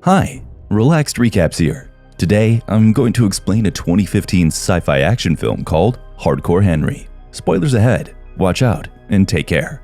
Hi, Relaxed Recaps here. Today, I'm going to explain a 2015 sci-fi action film called Hardcore Henry. Spoilers ahead, watch out, and take care.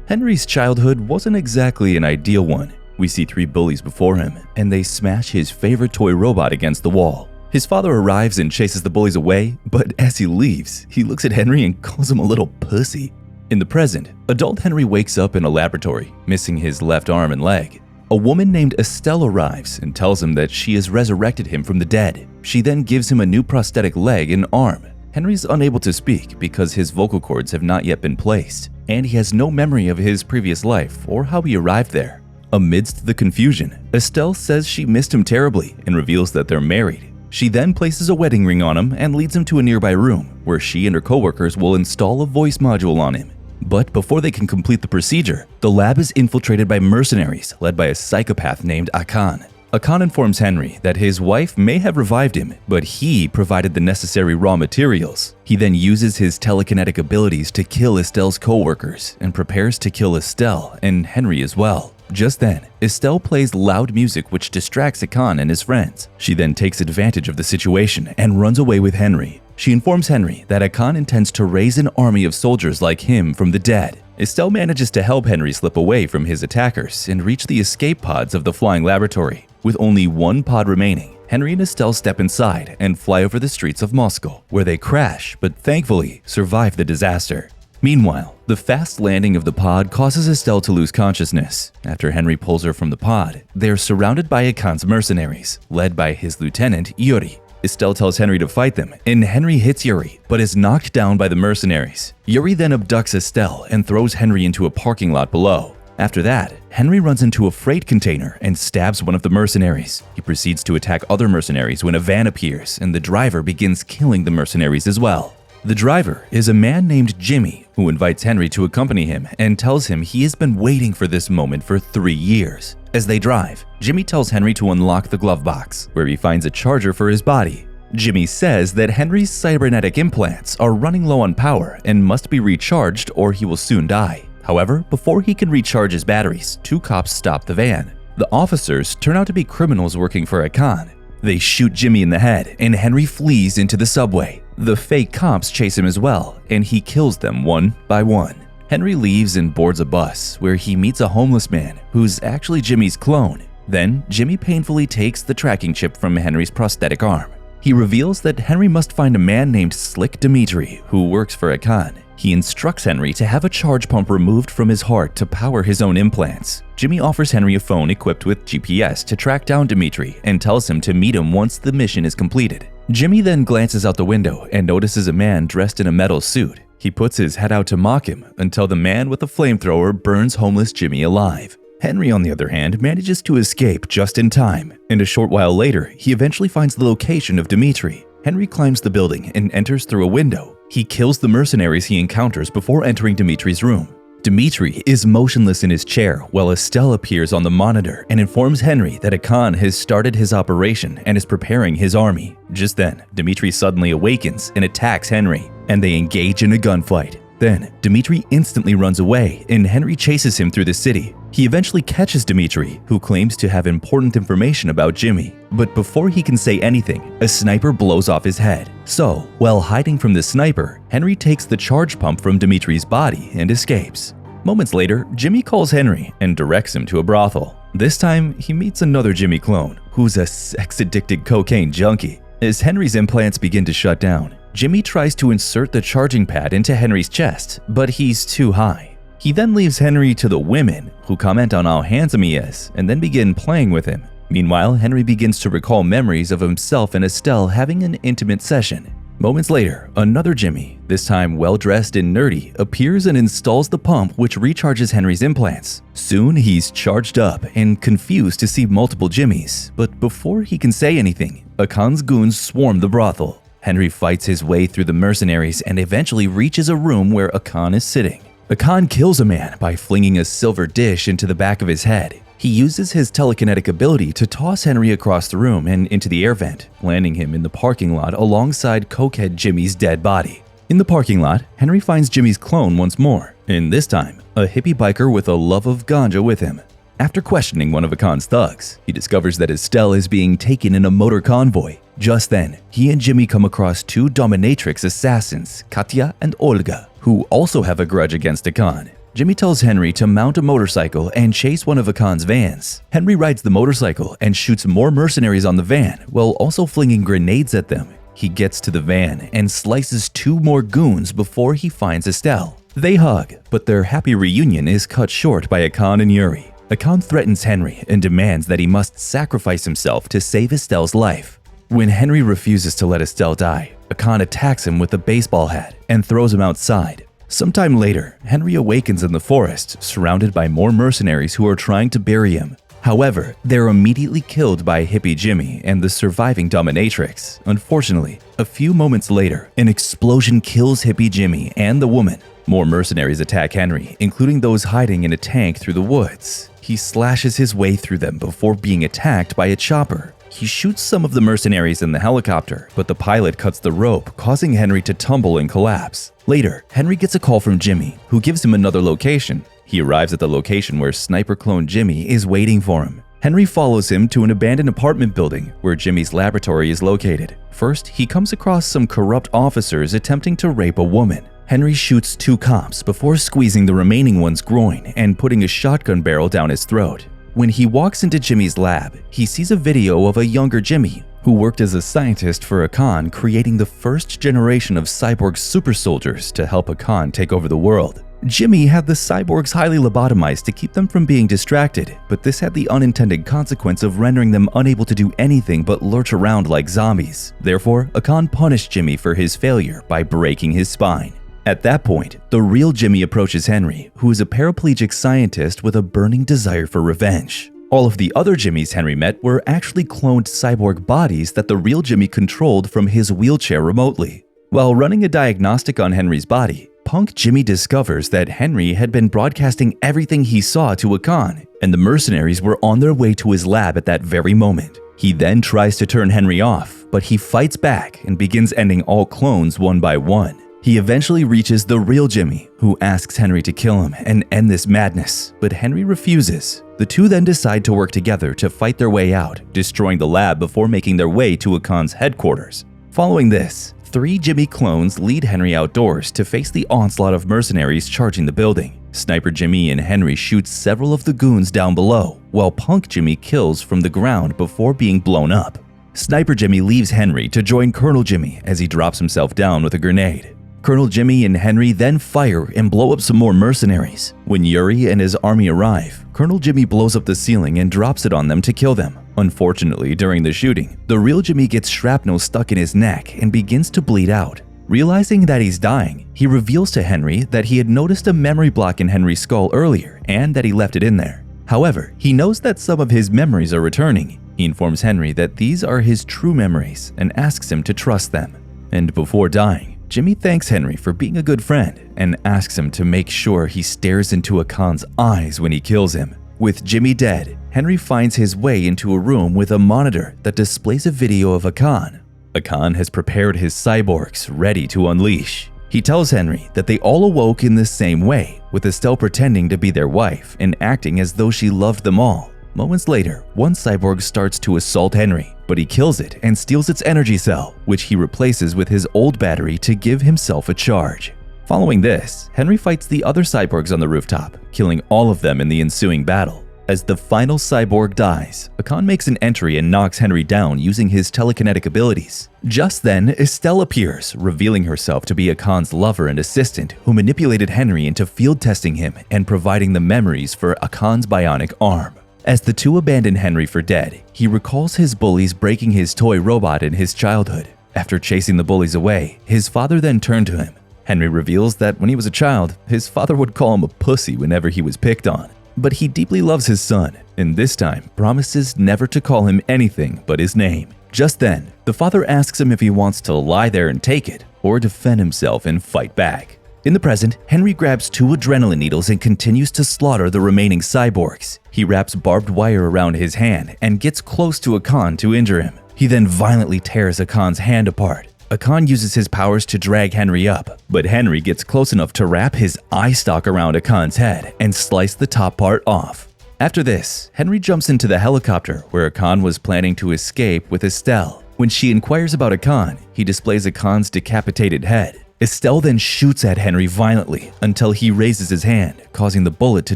Henry's childhood wasn't exactly an ideal one. We see three bullies before him, and they smash his favorite toy robot against the wall. His father arrives and chases the bullies away, but as he leaves, he looks at Henry and calls him a little pussy. In the present, adult Henry wakes up in a laboratory, missing his left arm and leg. A woman named Estelle arrives and tells him that she has resurrected him from the dead. She then gives him a new prosthetic leg and arm. Henry's unable to speak because his vocal cords have not yet been placed, and he has no memory of his previous life or how he arrived there. Amidst the confusion, Estelle says she missed him terribly and reveals that they're married. She then places a wedding ring on him and leads him to a nearby room where she and her coworkers will install a voice module on him. But before they can complete the procedure, the lab is infiltrated by mercenaries led by a psychopath named Akan. Akan informs Henry that his wife may have revived him, but he provided the necessary raw materials. He then uses his telekinetic abilities to kill Estelle's co-workers and prepares to kill Estelle and Henry as well. Just then, Estelle plays loud music which distracts Akan and his friends. She then takes advantage of the situation and runs away with Henry. She informs Henry that Akan intends to raise an army of soldiers like him from the dead. Estelle manages to help Henry slip away from his attackers and reach the escape pods of the flying laboratory. With only one pod remaining, Henry and Estelle step inside and fly over the streets of Moscow, where they crash but thankfully survive the disaster. Meanwhile, the fast landing of the pod causes Estelle to lose consciousness. After Henry pulls her from the pod, they are surrounded by Akan's mercenaries, led by his lieutenant, Yuri. Estelle tells Henry to fight them, and Henry hits Yuri, but is knocked down by the mercenaries. Yuri then abducts Estelle and throws Henry into a parking lot below. After that, Henry runs into a freight container and stabs one of the mercenaries. He proceeds to attack other mercenaries when a van appears, and the driver begins killing the mercenaries as well. The driver is a man named Jimmy, who invites Henry to accompany him and tells him he has been waiting for this moment for 3 years. As they drive, Jimmy tells Henry to unlock the glove box, where he finds a charger for his body. Jimmy says that Henry's cybernetic implants are running low on power and must be recharged or he will soon die. However, before he can recharge his batteries, 2 cops stop the van. The officers turn out to be criminals working for Akan. They shoot Jimmy in the head, and Henry flees into the subway. The fake cops chase him as well, and he kills them one by one. Henry leaves and boards a bus, where he meets a homeless man who's actually Jimmy's clone. Then, Jimmy painfully takes the tracking chip from Henry's prosthetic arm. He reveals that Henry must find a man named Slick Dmitri, who works for Akan. He instructs Henry to have a charge pump removed from his heart to power his own implants. Jimmy offers Henry a phone equipped with GPS to track down Dmitri and tells him to meet him once the mission is completed. Jimmy then glances out the window and notices a man dressed in a metal suit. He puts his head out to mock him until the man with the flamethrower burns homeless Jimmy alive. Henry, on the other hand, manages to escape just in time, and a short while later, he eventually finds the location of Dmitri. Henry climbs the building and enters through a window. He kills the mercenaries he encounters before entering Dmitri's room. Dmitri is motionless in his chair while Estelle appears on the monitor and informs Henry that Akan has started his operation and is preparing his army. Just then, Dmitri suddenly awakens and attacks Henry, and they engage in a gunfight. Then, Dmitri instantly runs away, and Henry chases him through the city. He eventually catches Dmitri, who claims to have important information about Jimmy. But before he can say anything, a sniper blows off his head. So, while hiding from the sniper, Henry takes the charge pump from Dmitri's body and escapes. Moments later, Jimmy calls Henry and directs him to a brothel. This time, he meets another Jimmy clone, who's a sex-addicted cocaine junkie. As Henry's implants begin to shut down, Jimmy tries to insert the charging pad into Henry's chest, but he's too high. He then leaves Henry to the women, who comment on how handsome he is and then begin playing with him. Meanwhile, Henry begins to recall memories of himself and Estelle having an intimate session. Moments later, another Jimmy, this time well-dressed and nerdy, appears and installs the pump which recharges Henry's implants. Soon, he's charged up and confused to see multiple Jimmys, but before he can say anything, Akan's goons swarm the brothel. Henry fights his way through the mercenaries and eventually reaches a room where Akan is sitting. Akan kills a man by flinging a silver dish into the back of his head. He uses his telekinetic ability to toss Henry across the room and into the air vent, landing him in the parking lot alongside cokehead Jimmy's dead body. In the parking lot, Henry finds Jimmy's clone once more, and this time, a hippie biker with a love of ganja with him. After questioning one of Akan's thugs, he discovers that Estelle is being taken in a motor convoy. Just then, he and Jimmy come across two dominatrix assassins, Katya and Olga, who also have a grudge against Akan. Jimmy tells Henry to mount a motorcycle and chase one of Akan's vans. Henry rides the motorcycle and shoots more mercenaries on the van while also flinging grenades at them. He gets to the van and slices two more goons before he finds Estelle. They hug, but their happy reunion is cut short by Akan and Yuri. Akan threatens Henry and demands that he must sacrifice himself to save Estelle's life. When Henry refuses to let Estelle die, Akan attacks him with a baseball hat and throws him outside. Sometime later, Henry awakens in the forest, surrounded by more mercenaries who are trying to bury him. However, they're immediately killed by Hippie Jimmy and the surviving dominatrix. Unfortunately, a few moments later, an explosion kills Hippie Jimmy and the woman. More mercenaries attack Henry, including those hiding in a tank through the woods. He slashes his way through them before being attacked by a chopper. He shoots some of the mercenaries in the helicopter, but the pilot cuts the rope, causing Henry to tumble and collapse. Later, Henry gets a call from Jimmy, who gives him another location. He arrives at the location where sniper clone Jimmy is waiting for him. Henry follows him to an abandoned apartment building where Jimmy's laboratory is located. First, he comes across some corrupt officers attempting to rape a woman. Henry shoots two cops before squeezing the remaining one's groin and putting a shotgun barrel down his throat. When he walks into Jimmy's lab, he sees a video of a younger Jimmy who worked as a scientist for Akan, creating the first generation of cyborg super soldiers to help Akan take over the world. Jimmy had the cyborgs highly lobotomized to keep them from being distracted, but this had the unintended consequence of rendering them unable to do anything but lurch around like zombies. Therefore, Akan punished Jimmy for his failure by breaking his spine. At that point, the real Jimmy approaches Henry, who is a paraplegic scientist with a burning desire for revenge. All of the other Jimmys Henry met were actually cloned cyborg bodies that the real Jimmy controlled from his wheelchair remotely. While running a diagnostic on Henry's body, Punk Jimmy discovers that Henry had been broadcasting everything he saw to Akan, and the mercenaries were on their way to his lab at that very moment. He then tries to turn Henry off, but he fights back and begins ending all clones one by one. He eventually reaches the real Jimmy, who asks Henry to kill him and end this madness, but Henry refuses. The two then decide to work together to fight their way out, destroying the lab before making their way to Akan's headquarters. Following this, 3 Jimmy clones lead Henry outdoors to face the onslaught of mercenaries charging the building. Sniper Jimmy and Henry shoot several of the goons down below, while Punk Jimmy kills from the ground before being blown up. Sniper Jimmy leaves Henry to join Colonel Jimmy as he drops himself down with a grenade. Colonel Jimmy and Henry then fire and blow up some more mercenaries. When Yuri and his army arrive, Colonel Jimmy blows up the ceiling and drops it on them to kill them. Unfortunately, during the shooting, the real Jimmy gets shrapnel stuck in his neck and begins to bleed out. Realizing that he's dying, he reveals to Henry that he had noticed a memory block in Henry's skull earlier and that he left it in there. However, he knows that some of his memories are returning. He informs Henry that these are his true memories and asks him to trust them. And before dying, Jimmy thanks Henry for being a good friend and asks him to make sure he stares into Akan's eyes when he kills him. With Jimmy dead, Henry finds his way into a room with a monitor that displays a video of Akan. Akan has prepared his cyborgs ready to unleash. He tells Henry that they all awoke in the same way, with Estelle pretending to be their wife and acting as though she loved them all. Moments later, one cyborg starts to assault Henry, but he kills it and steals its energy cell, which he replaces with his old battery to give himself a charge. Following this, Henry fights the other cyborgs on the rooftop, killing all of them in the ensuing battle. As the final cyborg dies, Akan makes an entry and knocks Henry down using his telekinetic abilities. Just then, Estelle appears, revealing herself to be Akan's lover and assistant who manipulated Henry into field testing him and providing the memories for Akan's bionic arm. As the two abandon Henry for dead, he recalls his bullies breaking his toy robot in his childhood. After chasing the bullies away, his father then turned to him. Henry reveals that when he was a child, his father would call him a pussy whenever he was picked on. But he deeply loves his son, and this time promises never to call him anything but his name. Just then, the father asks him if he wants to lie there and take it, or defend himself and fight back. In the present, Henry grabs 2 adrenaline needles and continues to slaughter the remaining cyborgs. He wraps barbed wire around his hand and gets close to Akan to injure him. He then violently tears Akan's hand apart. Akan uses his powers to drag Henry up, but Henry gets close enough to wrap his eye stalk around Akan's head and slice the top part off. After this, Henry jumps into the helicopter where Akan was planning to escape with Estelle. When she inquires about Akan, he displays Akan's decapitated head. Estelle then shoots at Henry violently until he raises his hand, causing the bullet to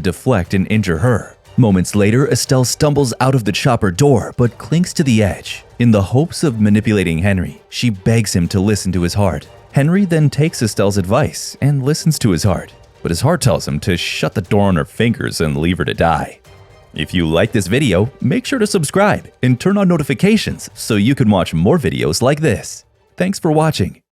deflect and injure her. Moments later, Estelle stumbles out of the chopper door but clings to the edge. In the hopes of manipulating Henry, she begs him to listen to his heart. Henry then takes Estelle's advice and listens to his heart, but his heart tells him to shut the door on her fingers and leave her to die. If you like this video, make sure to subscribe and turn on notifications so you can watch more videos like this. Thanks for watching.